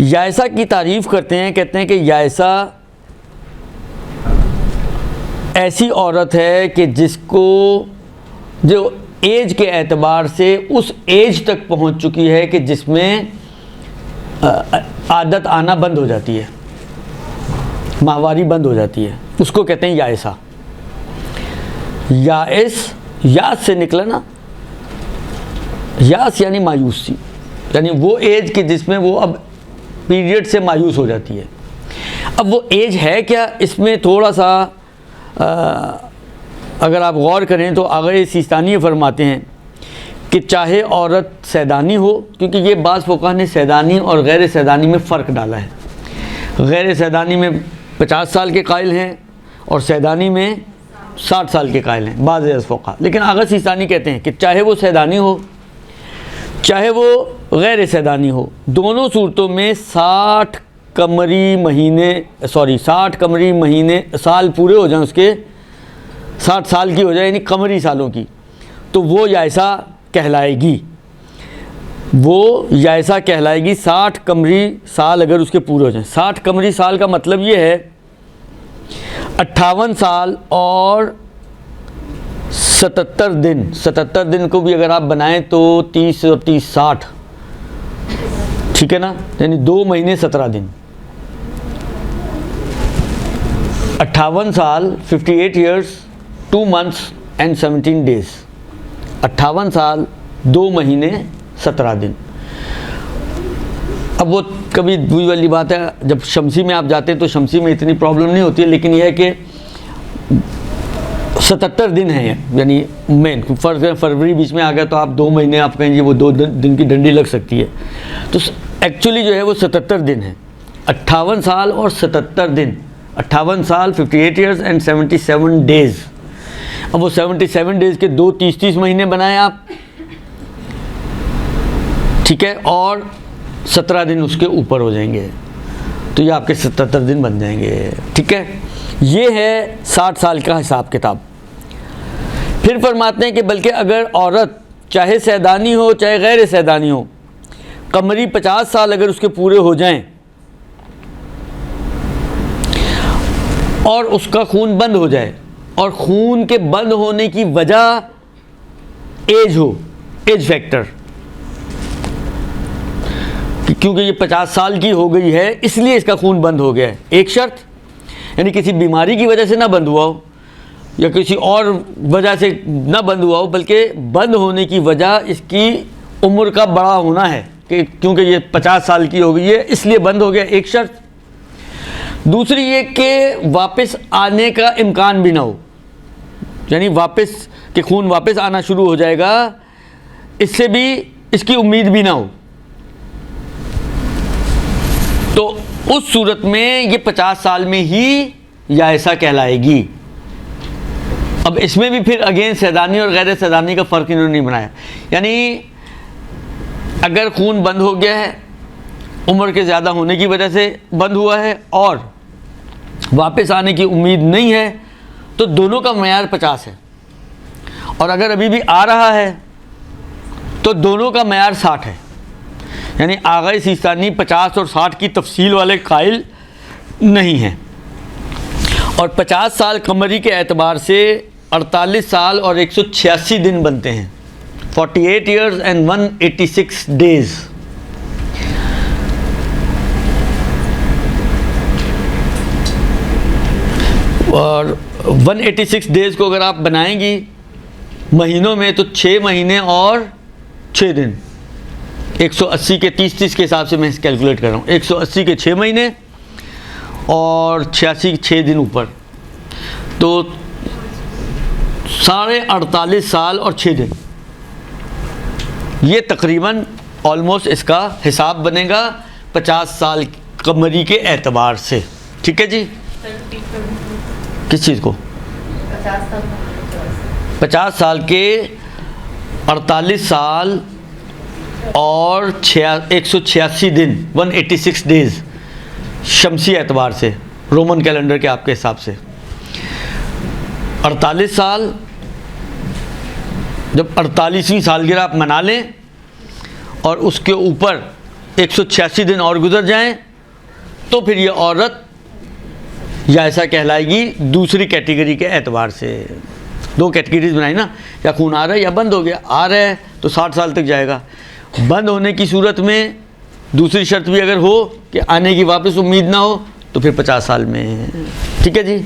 याइसा की तारीफ़ करते हैं, कहते हैं कि याइसा ऐसी औरत है कि जिसको जो एज के एतबार से उस एज तक पहुंच चुकी है कि जिसमें आदत आना बंद हो जाती है, माहवारी बंद हो जाती है, उसको कहते हैं याइसा। याइस, यास से निकला ना, यास यानी मायूसी, यानी वो एज कि जिसमें वो अब पीरियड से मायूस हो जाती है। अब वो एज है क्या, इसमें थोड़ा सा अगर आप गौर करें तो आगे सिस्तानी फरमाते हैं कि चाहे औरत सैदानी हो, क्योंकि ये बाज़ फ़ुक़हा ने सैदानी और गैर सैदानी में फ़र्क डाला है। गैर सैदानी में 50 साल के कायल हैं और सैदानी में 60 साल के कायल हैं बाज़ फ़ुक़हा। लेकिन आगे सिस्तानी कहते हैं कि चाहे वो सैदानी हो चाहे वो गैर सैदानी हो, दोनों सूरतों में 60 कमरी महीने साल पूरे हो जाएं, उसके 60 साल की हो जाए, यानी कमरी सालों की, तो वो याइसा कहलाएगी। वो याइसा कहलाएगी 60 कमरी साल अगर उसके पूरे हो जाएं। 60 कमरी साल का मतलब ये है 58 साल और 77 दिन। 77 दिन को भी अगर आप बनाएं तो 30 और 30 60, ठीक है ना, यानी 2 महीने 17 दिन। 58 साल 58 ईयर्स 2 मंथ्स एंड 17 डेज। 58 साल 2 महीने 17 दिन। अब वो कभी वही वाली बात है, जब शमसी में आप जाते हैं तो शमसी में इतनी प्रॉब्लम नहीं होती है, लेकिन यह है कि 77 दिन है, यानी मेन फरवरी बीच में आ गया तो आप 2 महीने आप कहेंगे वो 2 दिन की डंडी लग सकती है, तो एक्चुअली जो है वो 77 दिन है। 58 साल और 77 दिन, 58 साल 58 ईयर्स एंड 77 डेज़। अब वो 77 डेज़ के 2 30 महीने बनाएं आप, ठीक है, और 17 दिन उसके ऊपर हो जाएंगे, तो ये आपके 77 दिन बन जाएंगे, ठीक है। ये है 60 साल का हिसाब किताब। फिर फरमाते हैं कि बल्कि अगर औरत चाहे सैदानी हो चाहे गैर सैदानी हो, कमरी 50 साल अगर उसके पूरे हो जाएं और उसका खून बंद हो जाए, और खून के बंद होने की वजह एज हो, एज फैक्टर, क्योंकि ये 50 साल की हो गई है इसलिए इसका खून बंद हो गया है, एक शर्त, यानी किसी बीमारी की वजह से ना बंद हुआ हो या किसी और वजह से ना बंद हुआ हो, बल्कि बंद होने की वजह इसकी उम्र का बड़ा होना है कि क्योंकि ये 50 साल की हो गई है इसलिए बंद हो गया, एक शर्त। दूसरी ये कि वापस आने का इम्कान भी ना हो, यानी वापस कि खून वापस आना शुरू हो जाएगा इससे भी इसकी उम्मीद भी ना हो, तो उस सूरत में ये 50 साल में ही याइसा कहलाएगी। अब इसमें भी फिर अगेन सैदानी और गैर सैदानी का फ़र्क इन्होंने नहीं बनाया, यानी अगर खून बंद हो गया है, उम्र के ज़्यादा होने की वजह से बंद हुआ है और वापस आने की उम्मीद नहीं है, तो दोनों का मयार 50 है, और अगर अभी भी आ रहा है तो दोनों का मयार 60 है, यानी आगे सिस्तानी 50 और 60 की तफसील वाले कायल नहीं हैं। और 50 साल कमरी के एतबार से 48 साल और 186 दिन बनते हैं, 48 ईयर्स एंड 186 डेज़। और 186 डेज़ को अगर आप बनाएंगी महीनों में तो 6 महीने और 6 दिन, 180 के 30 के हिसाब से मैं कैलकुलेट कर रहा हूँ, 180 के 6 महीने और 86 के 6 दिन ऊपर, तो 48.5 साल और 6 दिन, ये तकरीबन ऑलमोस्ट इसका हिसाब बनेगा 50 साल कमरी के एतबार से, ठीक है जी। किस चीज़ को 50 साल के 48 साल और 186 दिन, 186 डेज़ शमसी एतबार से, रोमन कैलेंडर के आपके हिसाब से 48 साल, जब 48वीं सालगिरह आप मना लें और उसके ऊपर 186 दिन और गुजर जाएं तो फिर ये औरत याइसा कहलाएगी दूसरी कैटेगरी के एतबार से। 2 कैटेगरीज बनाई ना, या खून आ रहा है या बंद हो गया। आ रहा है तो 60 साल तक जाएगा, बंद होने की सूरत में दूसरी शर्त भी अगर हो कि आने की वापस उम्मीद ना हो तो फिर 50 साल में। ठीक है जी।